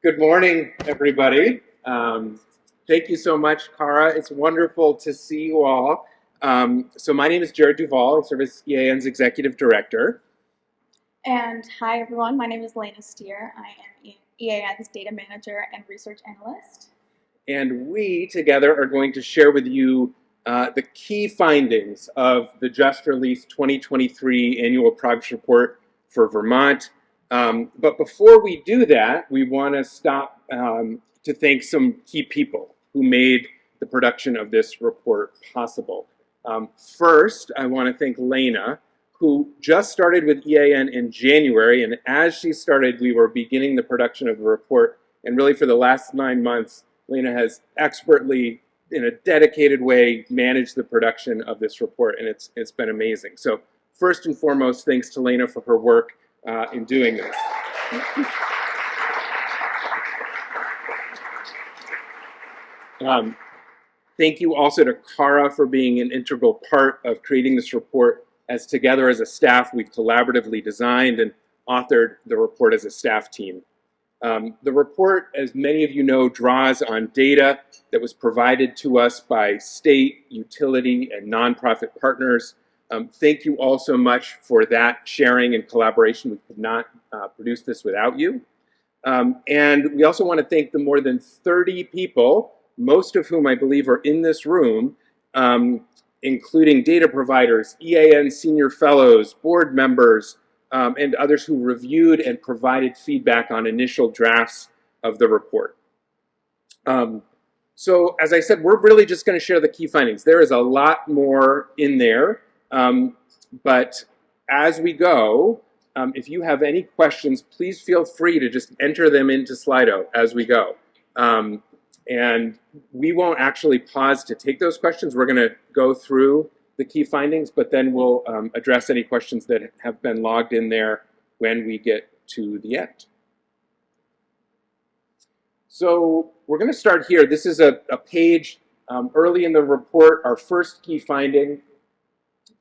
Good morning, everybody. Thank you so much, Cara. It's wonderful to see you all. So my name is Jared Duval. I serve as EAN's Executive Director. And hi, everyone. My name is Lena Stier. I am EAN's Data Manager and Research Analyst. And we together are going to share with you the key findings of the just released 2023 Annual Progress Report for Vermont. But before we do that, we want to stop to thank some key people who made the production of this report possible. First, I want to thank Lena, who just started with EAN in January, and as she started, we were beginning the production of the report, and really for the last 9 months, Lena has expertly, in a dedicated way, managed the production of this report, and it's been amazing. So first and foremost, thanks to Lena for her work in doing this. Thank you also to Cara for being an integral part of creating this report, as together as a staff we've collaboratively designed and authored the report as a staff team. The report, as many of you know, draws on data that was provided to us by state, utility, and nonprofit partners. Thank you all so much for that sharing and collaboration. We could not produce this without you. And we also want to thank the more than 30 people, most of whom I believe are in this room, including data providers, EAN senior fellows, board members, and others who reviewed and provided feedback on initial drafts of the report. So as I said, we're really just going to share the key findings. There is a lot more in there, but as we go, if you have any questions, please feel free to just enter them into Slido as we go. And we won't actually pause to take those questions. We're going to go through the key findings, but then we'll address any questions that have been logged in there when we get to the end. So we're going to start here. This is a page early in the report, our first key finding,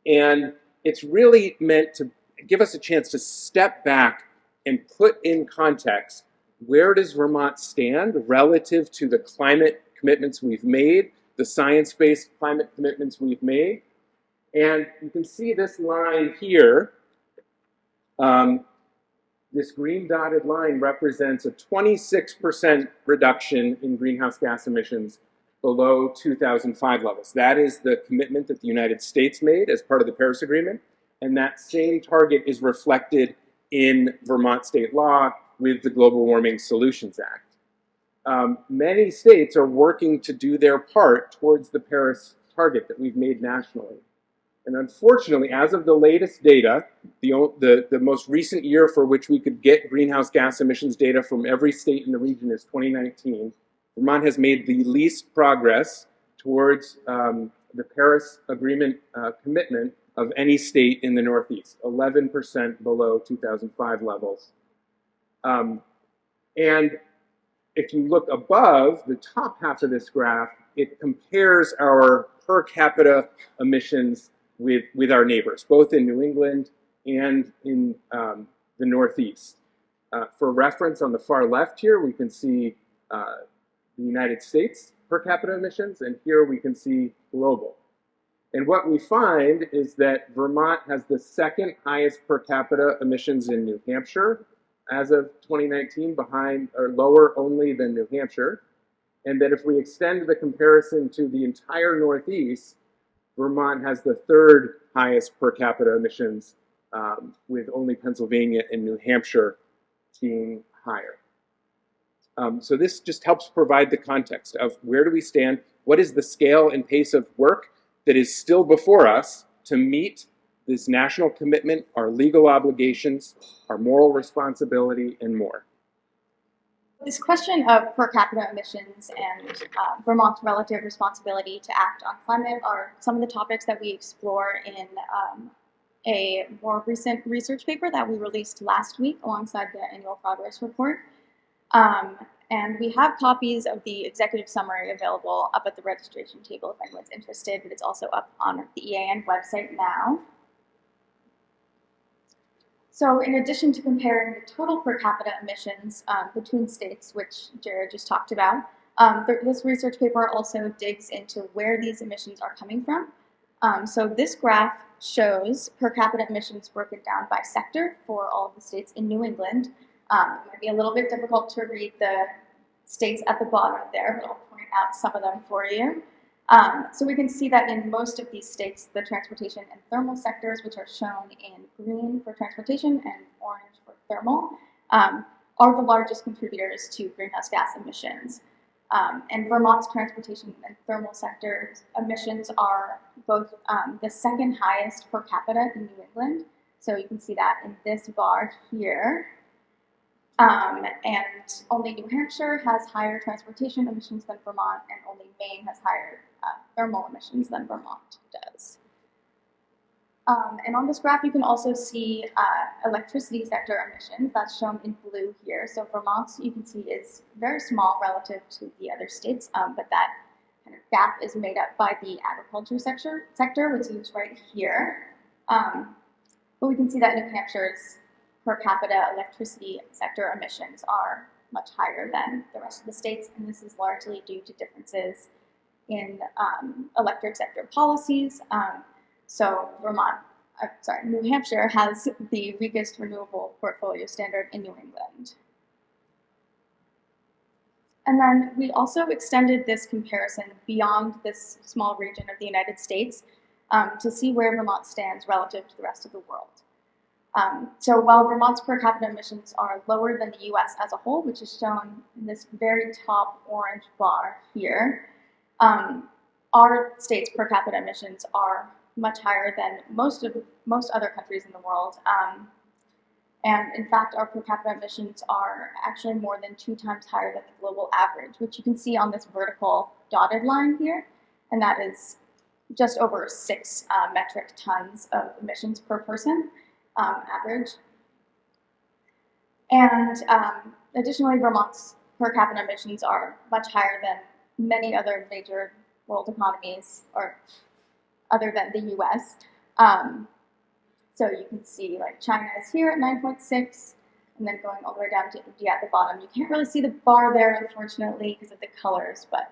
and it's really meant to give us a chance to step back and put in context, where does Vermont stand relative to the climate commitments we've made, the science-based climate commitments we've made. And you can see this line here, this green dotted line represents a 26% reduction in greenhouse gas emissions below 2005 levels. That is the commitment that the United States made as part of the Paris Agreement, and that same target is reflected in Vermont state law with the Global Warming Solutions Act. Many states are working to do their part towards the Paris target that we've made nationally. And unfortunately, as of the latest data, the most recent year for which we could get greenhouse gas emissions data from every state in the region is 2019. Vermont has made the least progress towards the Paris Agreement commitment of any state in the Northeast, 11% below 2005 levels. And if you look above the top half of this graph, it compares our per capita emissions with our neighbors, both in New England and in the Northeast. For reference, on the far left here, we can see the United States per capita emissions, and here we can see global. And what we find is that Vermont has the second highest per capita emissions in New Hampshire as of 2019, behind or lower only than New Hampshire. And that if we extend the comparison to the entire Northeast, Vermont has the third highest per capita emissions, with only Pennsylvania and New Hampshire being higher. So this just helps provide the context of where do we stand, what is the scale and pace of work that is still before us to meet this national commitment, our legal obligations, our moral responsibility, and more. This question of per capita emissions and Vermont's relative responsibility to act on climate are some of the topics that we explore in a more recent research paper that we released last week alongside the annual progress report. And we have copies of the executive summary available up at the registration table if anyone's interested, but it's also up on the EAN website now. So in addition to comparing the total per capita emissions between states, which Jared just talked about, this research paper also digs into where these emissions are coming from. So this graph shows per capita emissions broken down by sector for all of the states in New England. It might be a little bit difficult to read the states at the bottom there, but I'll point out some of them for you. So we can see that in most of these states, the transportation and thermal sectors, which are shown in green for transportation and orange for thermal, are the largest contributors to greenhouse gas emissions. And Vermont's transportation and thermal sectors emissions are both the second highest per capita in New England. So you can see that in this bar here. And only New Hampshire has higher transportation emissions than Vermont, and only Maine has higher thermal emissions than Vermont does. And on this graph, you can also see electricity sector emissions. That's shown in blue here. So Vermont's, you can see, is very small relative to the other states, but that kind of gap is made up by the agriculture sector, which is right here. But we can see that New Hampshire's per capita electricity sector emissions are much higher than the rest of the states, and this is largely due to differences in electric sector policies. So New Hampshire has the weakest renewable portfolio standard in New England. And then we also extended this comparison beyond this small region of the United States to see where Vermont stands relative to the rest of the world. So while Vermont's per capita emissions are lower than the US as a whole, which is shown in this very top orange bar here, our state's per capita emissions are much higher than most other countries in the world. And in fact, our per capita emissions are actually more than 2 times higher than the global average, which you can see on this vertical dotted line here. And that is just over 6 metric tons of emissions per person. Average. And additionally, Vermont's per capita emissions are much higher than many other major world economies, or other than the US. So you can see like China is here at 9.6, and then going all the way down to India at the bottom. You can't really see the bar there, unfortunately, because of the colors, but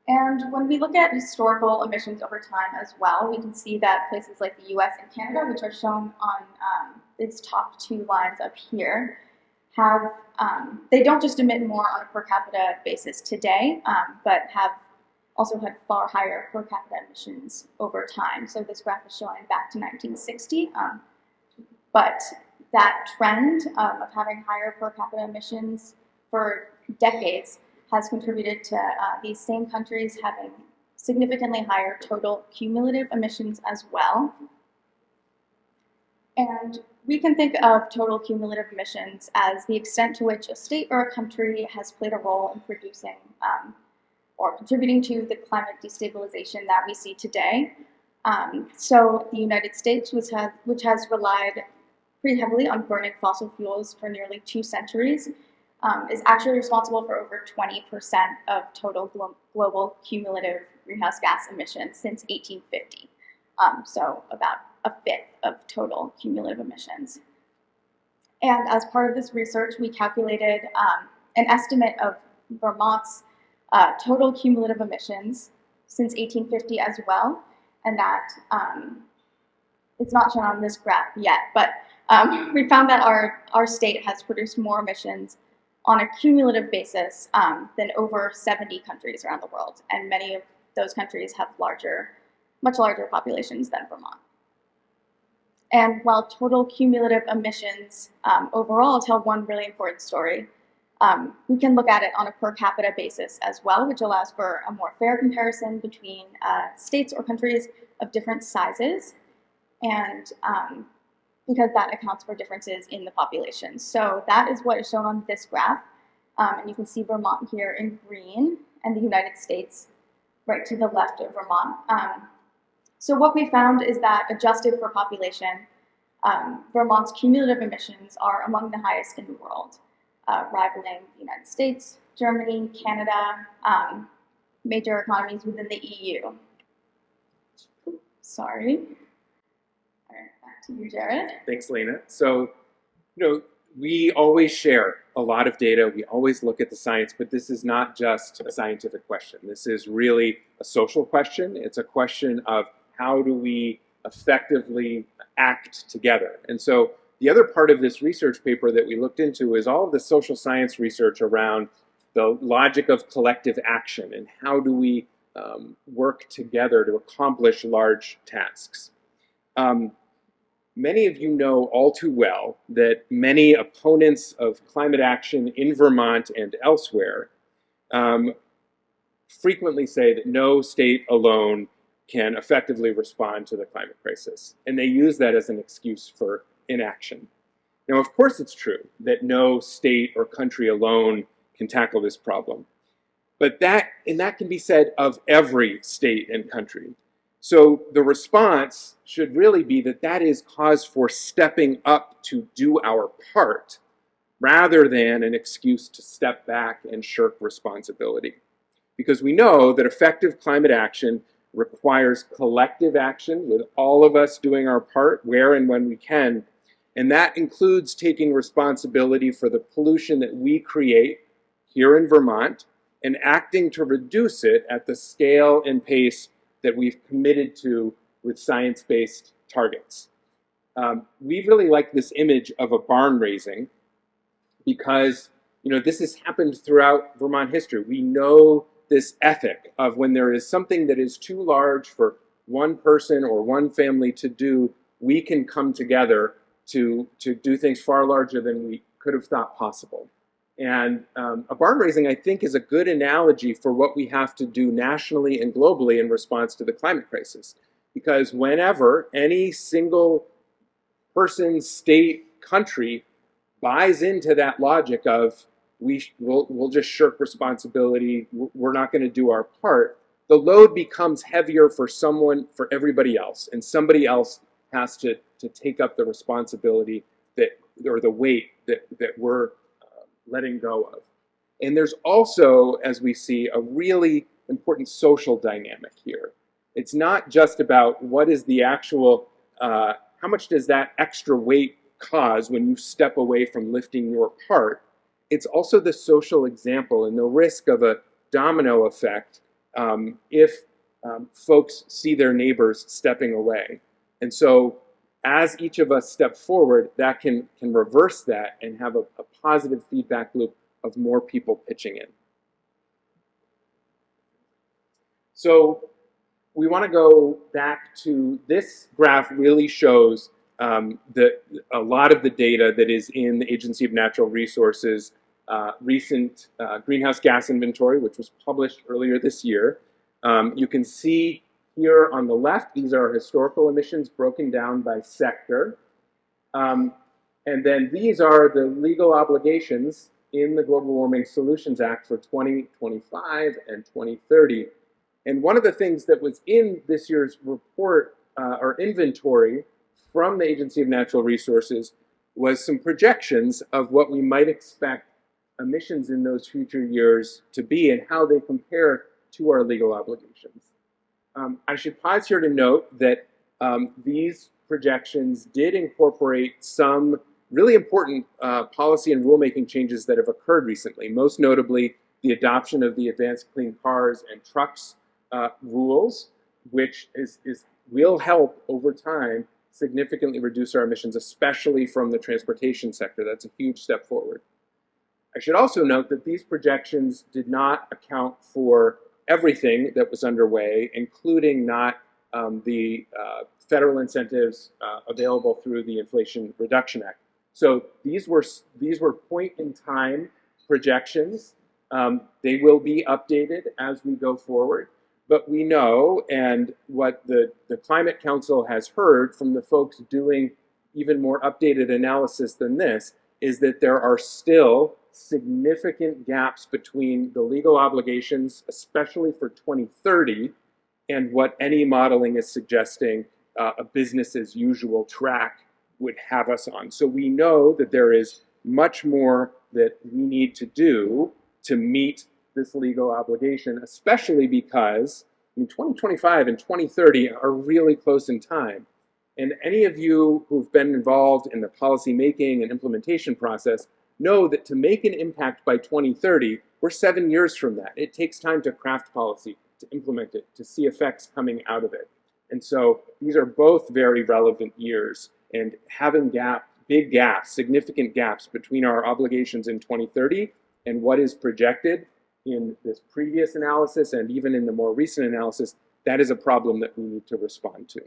And when we look at historical emissions over time as well, we can see that places like the US and Canada, which are shown on these top 2 lines up here, have, they don't just emit more on a per capita basis today, but have also had far higher per capita emissions over time. So this graph is showing back to 1960, but that trend of having higher per capita emissions for decades has contributed to these same countries having significantly higher total cumulative emissions as well. And we can think of total cumulative emissions as the extent to which a state or a country has played a role in producing or contributing to the climate destabilization that we see today. So the United States, which has relied pretty heavily on burning fossil fuels for nearly 2 centuries, is actually responsible for over 20% of total global cumulative greenhouse gas emissions since 1850. So about a fifth of total cumulative emissions. And as part of this research, we calculated an estimate of Vermont's total cumulative emissions since 1850 as well. And that it's not shown on this graph yet, but we found that our state has produced more emissions on a cumulative basis than over 70 countries around the world. And many of those countries have much larger populations than Vermont. And while total cumulative emissions overall tell one really important story, we can look at it on a per capita basis as well, which allows for a more fair comparison between states or countries of different sizes, and because that accounts for differences in the population. So that is what is shown on this graph. And you can see Vermont here in green and the United States right to the left of Vermont. So what we found is that adjusted for population, Vermont's cumulative emissions are among the highest in the world, rivaling the United States, Germany, Canada, major economies within the EU. Sorry. All right, back to you, Jared. Thanks, Lena. So, we always share a lot of data. We always look at the science, but this is not just a scientific question. This is really a social question. It's a question of how do we effectively act together. And so the other part of this research paper that we looked into is all of the social science research around the logic of collective action and how do we work together to accomplish large tasks. Many of you know all too well that many opponents of climate action in Vermont and elsewhere frequently say that no state alone can effectively respond to the climate crisis. And they use that as an excuse for inaction. Now, of course, it's true that no state or country alone can tackle this problem. But that can be said of every state and country. So the response should really be that that is cause for stepping up to do our part, rather than an excuse to step back and shirk responsibility. Because we know that effective climate action requires collective action, with all of us doing our part where and when we can. And that includes taking responsibility for the pollution that we create here in Vermont and acting to reduce it at the scale and pace that we've committed to with science-based targets. We really like this image of a barn raising because this has happened throughout Vermont history. We know this ethic of when there is something that is too large for one person or one family to do, we can come together to do things far larger than we could have thought possible. And a barn raising, I think, is a good analogy for what we have to do nationally and globally in response to the climate crisis. Because whenever any single person, state, country buys into that logic of we'll just shirk responsibility, we're not going to do our part, the load becomes heavier for everybody else, and somebody else has to take up the responsibility or the weight that we're letting go of. And there's also, as we see, a really important social dynamic here. It's not just about what is the actual, how much does that extra weight cause when you step away from lifting your part. It's also the social example and the risk of a domino effect if folks see their neighbors stepping away. And so as each of us step forward, that can reverse that and have a positive feedback loop of more people pitching in. So we want to go back to this graph. Really shows a lot of the data that is in the Agency of Natural Resources recent greenhouse gas inventory, which was published earlier this year. You can see here on the left, these are historical emissions broken down by sector. And then these are the legal obligations in the Global Warming Solutions Act for 2025 and 2030. And one of the things that was in this year's report or inventory from the Agency of Natural Resources was some projections of what we might expect emissions in those future years to be and how they compare to our legal obligations. I should pause here to note that these projections did incorporate some really important policy and rulemaking changes that have occurred recently, most notably the adoption of the Advanced Clean Cars and Trucks rules, which will help over time significantly reduce our emissions, especially from the transportation sector. That's a huge step forward. I should also note that these projections did not account for everything that was underway, including not the federal incentives available through the Inflation Reduction Act. So these were point-in-time projections. They will be updated as we go forward. But we know, and what the Climate Council has heard from the folks doing even more updated analysis than this, is that there are still significant gaps between the legal obligations, especially for 2030, and what any modeling is suggesting a business as usual track would have us on. So we know that there is much more that we need to do to meet this legal obligation, especially because I mean, 2025 and 2030 are really close in time. And any of you who've been involved in the policy making and implementation process know that to make an impact by 2030, we're 7 years from that. It takes time to craft policy, to implement it, to see effects coming out of it. And so these are both very relevant years. And having big gaps, significant gaps between our obligations in 2030 and what is projected in this previous analysis and even in the more recent analysis, that is a problem that we need to respond to.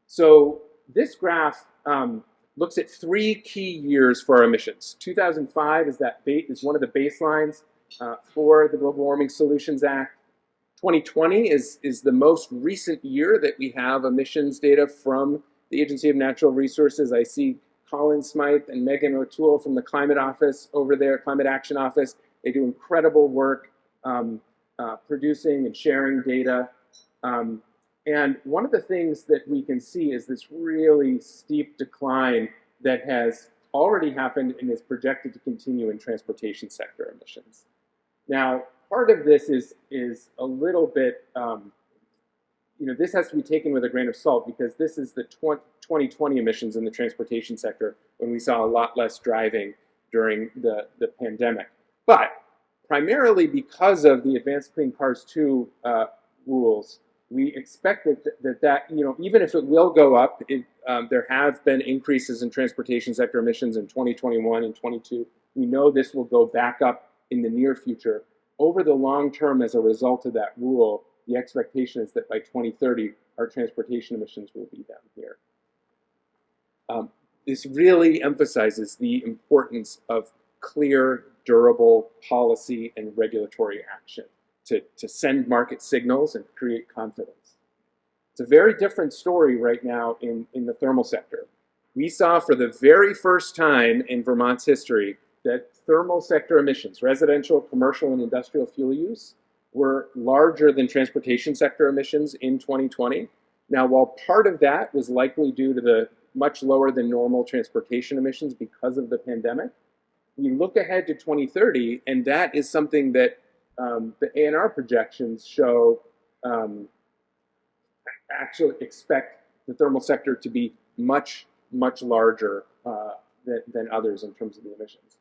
So this graph looks at 3 key years for our emissions. 2005 is one of the baselines for the Global Warming Solutions Act. 2020 is the most recent year that we have emissions data from the Agency of Natural Resources. I see Colin Smythe and Megan O'Toole from the Climate Office over there, Climate Action Office. They do incredible work producing and sharing data. And one of the things that we can see is this really steep decline that has already happened and is projected to continue in transportation sector emissions. Now, part of this is a little bit, this has to be taken with a grain of salt because this is the 2020 emissions in the transportation sector when we saw a lot less driving during the pandemic. But primarily because of the Advanced Clean Cars 2 rules, we expect that even if it will go up, there have been increases in transportation sector emissions in 2021 and 22. We know this will go back up in the near future. Over the long term, as a result of that rule, the expectation is that by 2030, our transportation emissions will be down here. This really emphasizes the importance of clear, durable policy and regulatory action to send market signals and create confidence. It's a very different story right now in the thermal sector. We saw for the very first time in Vermont's history that thermal sector emissions, residential, commercial, and industrial fuel use, were larger than transportation sector emissions in 2020. Now, while part of that was likely due to the much lower than normal transportation emissions because of the pandemic, we look ahead to 2030, and that is something that the ANR projections show actually expect the thermal sector to be much, much larger than others in terms of the emissions.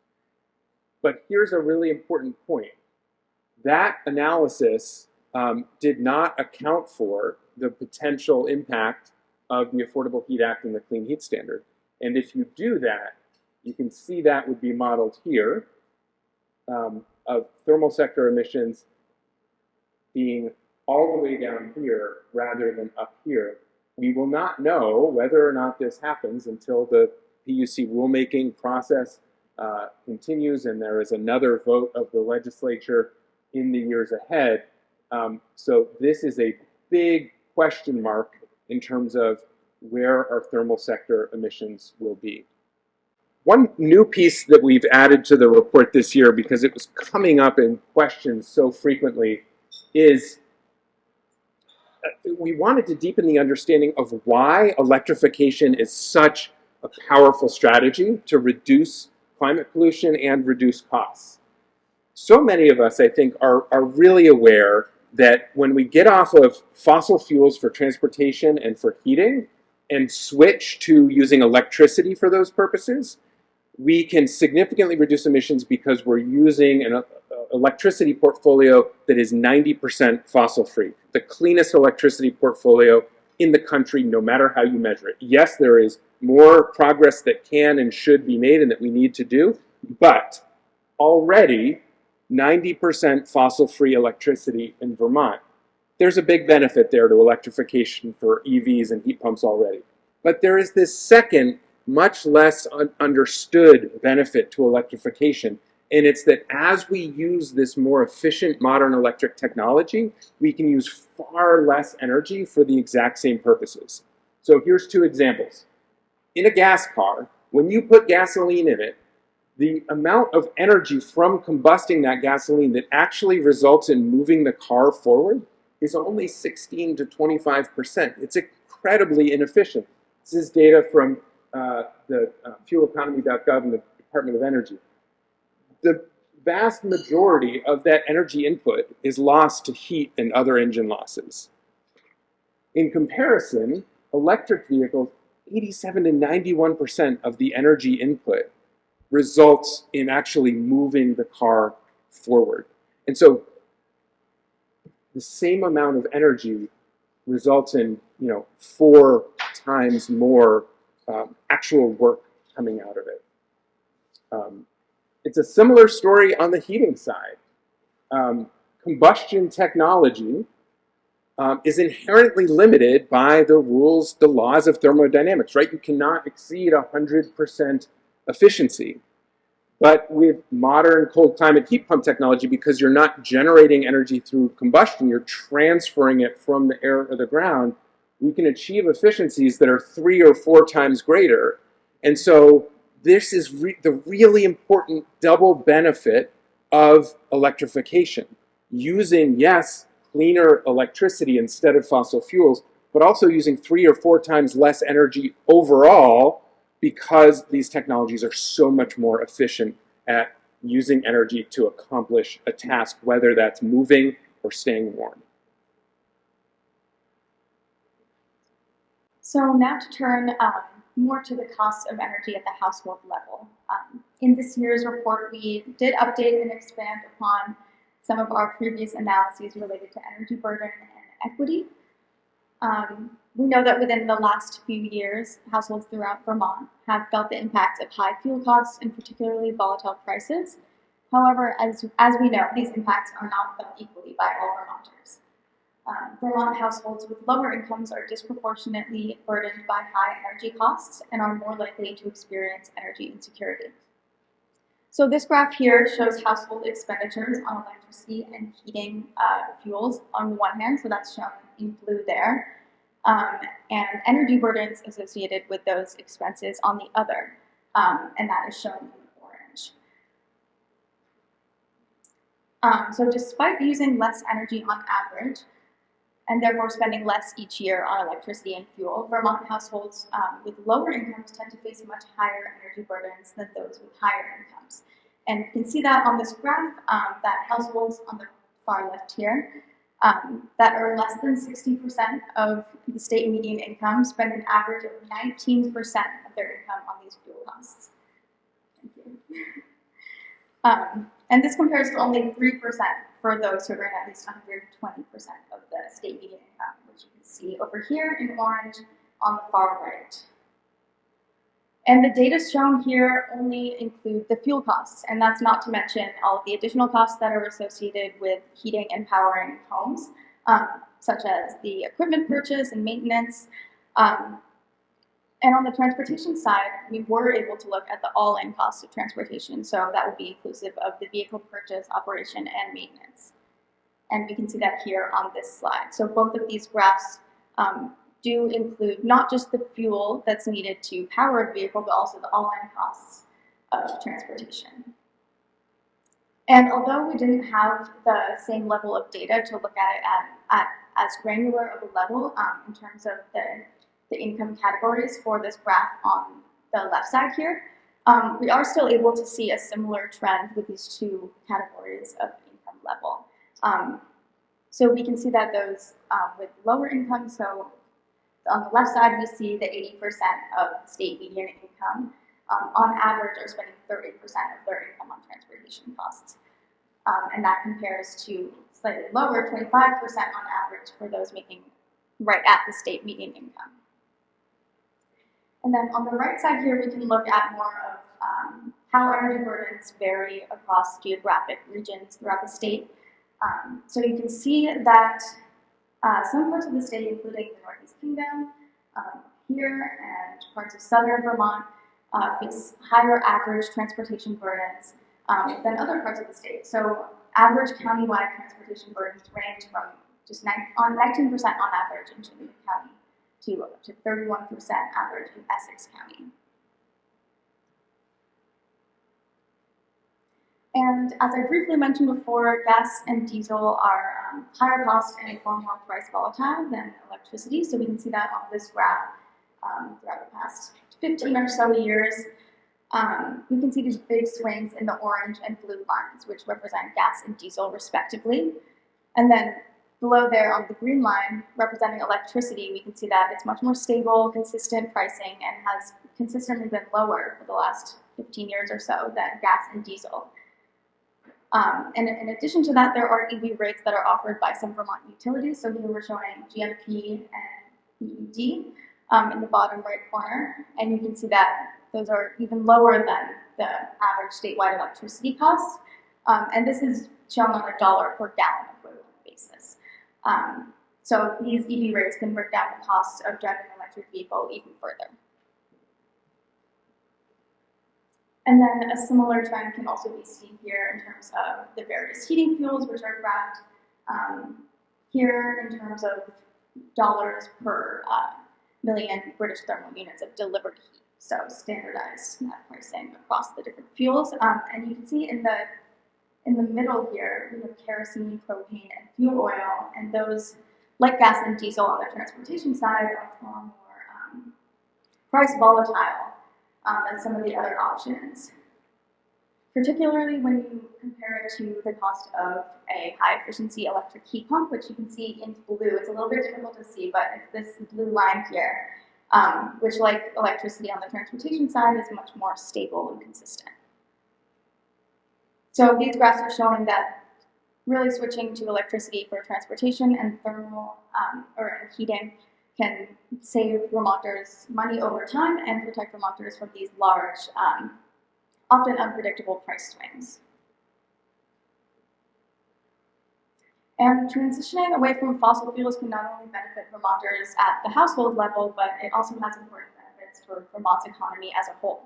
But here's a really important point. That analysis did not account for the potential impact of the Affordable Heat Act and the Clean Heat Standard. And if you do that, you can see that would be modeled here of thermal sector emissions being all the way down here rather than up here. We will not know whether or not this happens until the PUC rulemaking process continues and there is another vote of the legislature in the years ahead. So this is a big question mark in terms of where our thermal sector emissions will be. One new piece that we've added to the report this year, because it was coming up in questions so frequently, is we wanted to deepen the understanding of why electrification is such a powerful strategy to reduce climate pollution and reduce costs. So many of us, I think, are really aware that when we get off of fossil fuels for transportation and for heating and switch to using electricity for those purposes, we can significantly reduce emissions because we're using an electricity portfolio that is 90% fossil-free, the cleanest electricity portfolio in the country, no matter how you measure it. Yes, there is more progress that can and should be made and that we need to do, but already 90% fossil-free electricity in Vermont. There's a big benefit there to electrification for EVs and heat pumps already. But there is this second, much less understood benefit to electrification, and it's that as we use this more efficient modern electric technology, we can use far less energy for the exact same purposes. So here's 2 examples. In a gas car, when you put gasoline in it, the amount of energy from combusting that gasoline that actually results in moving the car forward is only 16 to 25%. It's incredibly inefficient. This is data from the fueleconomy.gov and the Department of Energy. vast majority of that energy input is lost to heat and other engine losses. In comparison, electric vehicles, 87 to 91% of the energy input results in actually moving the car forward. And so the same amount of energy results in 4 times more actual work coming out of it. It's a similar story on the heating side. Combustion technology is inherently limited by the rules, the laws of thermodynamics, right? You cannot exceed 100% efficiency. But with modern cold climate heat pump technology, because you're not generating energy through combustion, you're transferring it from the air or the ground, we can achieve efficiencies that are 3 or 4 times greater. And so this is the really important double benefit of electrification. Using, yes, cleaner electricity instead of fossil fuels, but also using 3 or 4 times less energy overall, because these technologies are so much more efficient at using energy to accomplish a task, whether that's moving or staying warm. So now to turn more to the cost of energy at the household level. In this year's report, we did update and expand upon some of our previous analyses related to energy burden and equity. We know that within the last few years, households throughout Vermont have felt the impacts of high fuel costs and particularly volatile prices. However, as we know, these impacts are not felt equally by all Vermonters. Vermont households with lower incomes are disproportionately burdened by high energy costs and are more likely to experience energy insecurity. So this graph here shows household expenditures on electricity and heating fuels on the one hand, so that's shown in blue there, and energy burdens associated with those expenses on the other, and that is shown in orange. So despite using less energy on average, and therefore spending less each year on electricity and fuel, Vermont households with lower incomes tend to face much higher energy burdens than those with higher incomes. And you can see that on this graph, that households on the far left here that earn less than 60% of the state median income spend an average of 19% of their income on these fuel costs. Thank you. And this compares to only 3% for those who earn at least 120% of the state median income, which you can see over here in orange on the far right. And the data shown here only include the fuel costs, and that's not to mention all of the additional costs that are associated with heating and powering homes, such as the equipment purchase and maintenance. And on the transportation side, we were able to look at the all-in cost of transportation, so that would be inclusive of the vehicle purchase, operation, and maintenance. And we can see that here on this slide. So both of these graphs do include not just the fuel that's needed to power a vehicle, but also the all-in costs of transportation. And although we didn't have the same level of data to look at it at as granular of a level in terms of the income categories for this graph on the left side here, we are still able to see a similar trend with these two categories of income level. So we can see that those with lower income, so on the left side we see the 80% of the state median income on average are spending 30% of their income on transportation costs. And that compares to slightly lower, 25% on average for those making right at the state median income. And then on the right side here, we can look at more of how energy burdens vary across geographic regions throughout the state. So you can see that some parts of the state, including the Northeast Kingdom, here and parts of southern Vermont, face higher average transportation burdens than other parts of the state. So average countywide transportation burdens range from just 19% on average in Cheney County to 31% average in Essex County. And as I briefly mentioned before, gas and diesel are higher cost and far more price volatile than electricity. So we can see that on this graph throughout the past 15 or so years. We can see these big swings in the orange and blue lines, which represent gas and diesel respectively. And then below there on the green line, representing electricity, we can see that it's much more stable, consistent pricing, and has consistently been lower for the last 15 years or so than gas and diesel. And in addition to that, there are EV rates that are offered by some Vermont utilities. So here we're showing GMP and EED in the bottom right corner. And you can see that those are even lower than the average statewide electricity costs. And this is shown on a dollar per gallon equivalent basis. So these EV rates can break down the cost of driving an electric vehicle even further. And then a similar trend can also be seen here in terms of the various heating fuels, which are graphed here in terms of dollars per million British thermal units of delivered heat. So standardized pricing across the different fuels. And you can see in the middle here, we have kerosene, propane, and fuel oil. And those, like gas and diesel on the transportation side, are far more price volatile than some of the other options. Particularly when you compare it to the cost of a high-efficiency electric heat pump, which you can see in blue. It's a little bit difficult to see, but it's this blue line here, which, like electricity on the transportation side, is much more stable and consistent. So these graphs are showing that really switching to electricity for transportation and thermal or heating can save Vermonters money over time and protect Vermonters from these large, often unpredictable price swings. And transitioning away from fossil fuels can not only benefit Vermonters at the household level, but it also has important benefits for Vermont's economy as a whole.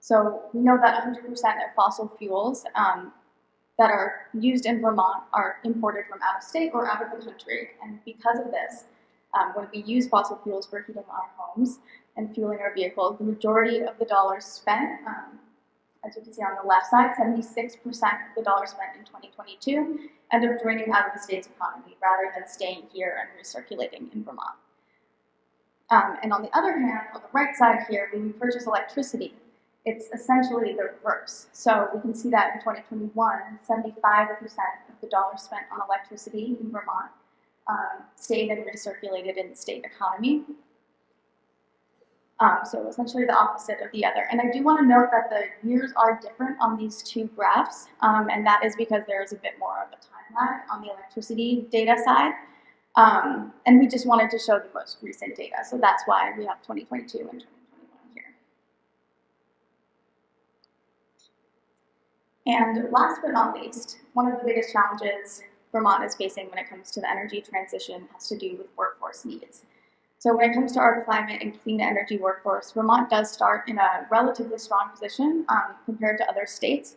So we know that 100% of fossil fuels that are used in Vermont are imported from out of state or out of the country. And because of this, when we use fossil fuels for heating our homes and fueling our vehicles, the majority of the dollars spent, as you can see on the left side, 76% of the dollars spent in 2022 end up draining out of the state's economy rather than staying here and recirculating in Vermont. And on the other hand, on the right side here, when we purchase electricity, it's essentially the reverse. So we can see that in 2021, 75% of the dollars spent on electricity in Vermont stayed and recirculated in the state economy. So essentially the opposite of the other. And I do want to note that the years are different on these two graphs, and that is because there is a bit more of a time lag on the electricity data side. And we just wanted to show the most recent data, so that's why we have 2022 and 2021 here. And last but not least, one of the biggest challenges Vermont is facing when it comes to the energy transition has to do with workforce needs. So when it comes to our climate and clean energy workforce, Vermont does start in a relatively strong position compared to other states.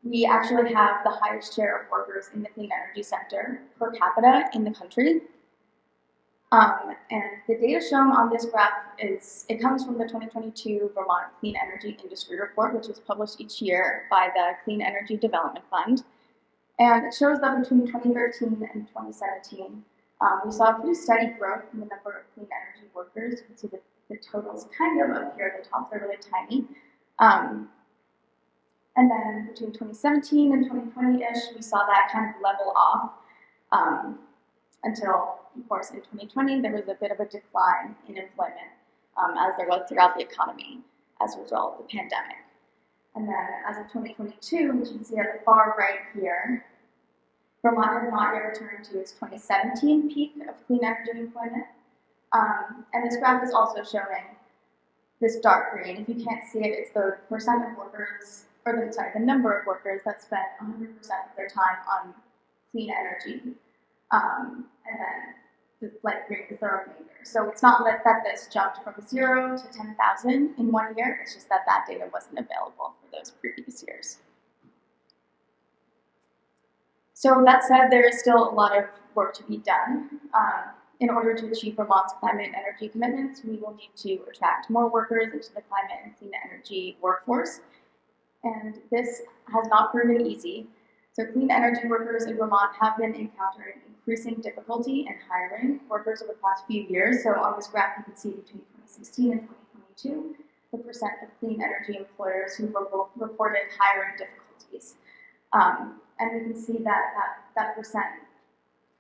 We actually have the highest share of workers in the clean energy sector per capita in the country. And the data shown on this graph it comes from the 2022 Vermont Clean Energy Industry Report, which is published each year by the Clean Energy Development Fund. And it shows that between 2013 and 2017, we saw a pretty steady growth in the number of clean energy workers. You can see the totals kind of up here at the top, they're really tiny. And then between 2017 and 2020-ish, we saw that kind of level off until, of course, in 2020, there was a bit of a decline in employment as there was throughout the economy as a result of the pandemic. And then as of 2022, which you can see at the far right here, Vermont had not yet returned to its 2017 peak of clean energy employment. And this graph is also showing this dark green. If you can't see it, it's the percent of workers, or the number of workers that spent 100% of their time on clean energy. And then the light green is the remainder. So it's not that this jumped from 0 to 10,000 in 1 year, it's just that data wasn't available for those previous years. So that said, there is still a lot of work to be done. In order to achieve Vermont's climate and energy commitments, we will need to attract more workers into the climate and clean energy workforce. And this has not proven easy. So clean energy workers in Vermont have been encountering increasing difficulty in hiring workers over the past few years. So on this graph, you can see between 2016 and 2022, the percent of clean energy employers who reported hiring difficulties. And we can see that percent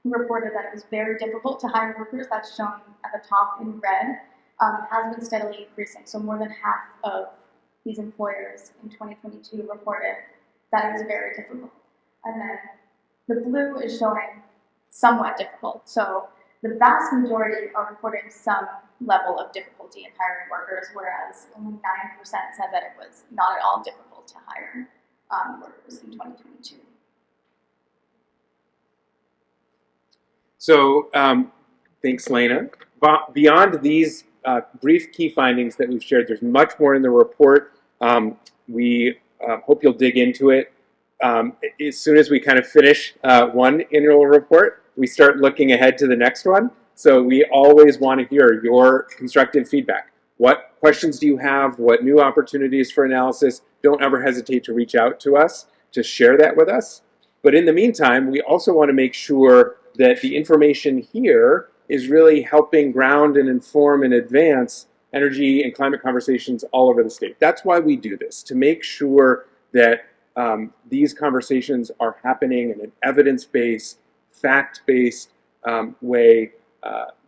who reported that it was very difficult to hire workers, that's shown at the top in red, has been steadily increasing. So more than half of these employers in 2022 reported that it was very difficult. And then the blue is showing somewhat difficult. So the vast majority are reporting some level of difficulty in hiring workers, whereas only 9% said that it was not at all difficult to hire workers in 2022. So thanks, Lena. Beyond these brief key findings that we've shared, there's much more in the report. We hope you'll dig into it. As soon as we kind of finish one annual report, we start looking ahead to the next one. So we always want to hear your constructive feedback. What questions do you have? What new opportunities for analysis? Don't ever hesitate to reach out to us to share that with us. But in the meantime, we also want to make sure that the information here is really helping ground and inform and advance energy and climate conversations all over the state. That's why we do this, to make sure that these conversations are happening in an evidence-based, fact-based way.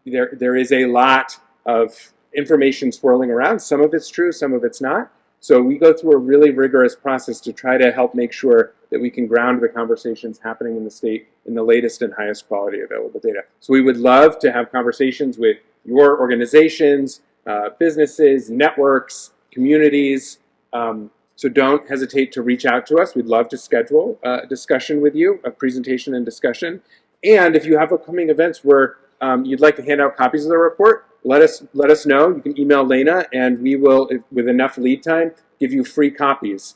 There is a lot of information swirling around. Some of it's true, some of it's not. So we go through a really rigorous process to try to help make sure that we can ground the conversations happening in the state in the latest and highest quality available data. So we would love to have conversations with your organizations, businesses, networks, communities. So don't hesitate to reach out to us. We'd love to schedule a discussion with you, a presentation and discussion. And if you have upcoming events where you'd like to hand out copies of the report, let us know. You can email Lena, and we will, with enough lead time, give you free copies